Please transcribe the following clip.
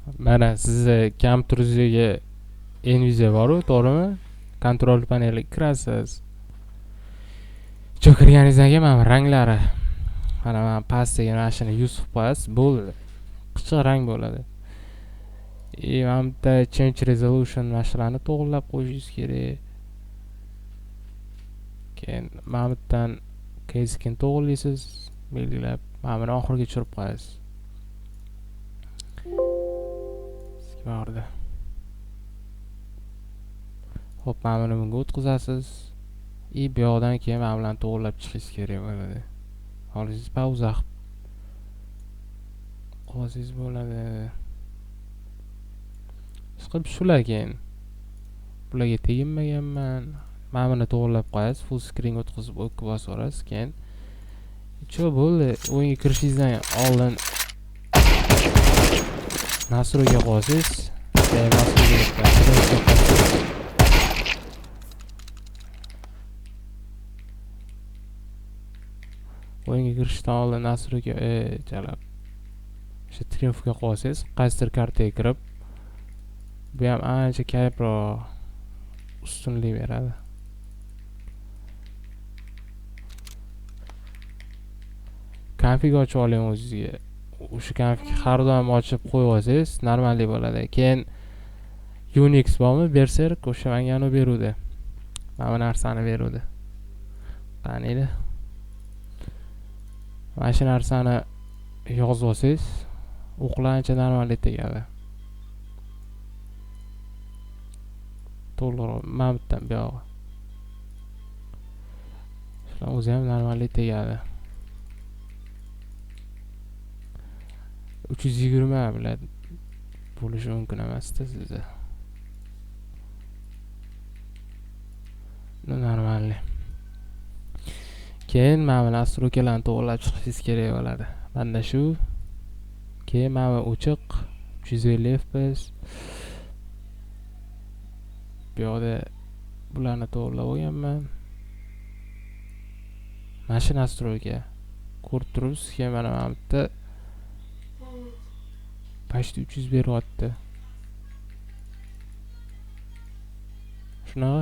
Mana sizni kompyuteringizga Nvidia boru, to'g'rimi? Kontrol paneliga kirasiz. Kirganingizdan keyin mana ranglari. Mana pastdagi mana shuni 100 qo'yasiz, bo'ldi. Qichiq rang bo'ladi. Mana bitta change resolution mashalani to'g'rilab qo'yishingiz kerak. Keyin mana bittan keskin to'g'rilaysiz, belgilab, mana buni oxiriga tushirib qo'yasiz. Bordi. Xo'p, mana buni bunga o'tkazasiz. Bu yoqdan keyin mana bilan to'g'rilab chiqishingiz kerak bo'ladi. Hozir pauza qo'ysangiz bo'ladi. Chiqib shular keyin. Bularga teginmaganman. Mana buni to'g'rilab qo'yasiz, full screen o'tkazib o'kib bosaverasiz, keyin Cho bo'ldi. O'yinga kirishingizdan oldin nastroyga qo'yasiz. O'yinga kirishdan oldin nastroyga jalab. O'sha triumfga qo'yasiz, qaysidir kartaga kirib, bu ham ancha kayfroq ustunlik beradi. Konfig ochib oling o'zingizga. O'sha konfig har doim ochib qo'yib olsangiz normallik bo'ladi. Keyin Unix bormi? Berserk o'sha menga beruvdi. Mana bu narsani beruvdi. Qaniydi? Mana shu narsani yozib olsangiz, o'qlancha normallik tegadi. To'g'ri, mana bittan bu yo'q. Shular o'zi ham normallik tegadi. 320 bilan bo'lishi mumkin emas-da sizda. Normallik. Keyin mana bu nastroykalarni to'g'rilab chiqishingiz kerak bo'ladi. Mana shu. Keyin mana bu o'chiq 350 fps. Bu yoqda bularni to'g'rilab olganman. Mana shu nastroyka. Ko'rib turibsiz, keyin mana bu yerda почти 300 beryapti. Shunaqa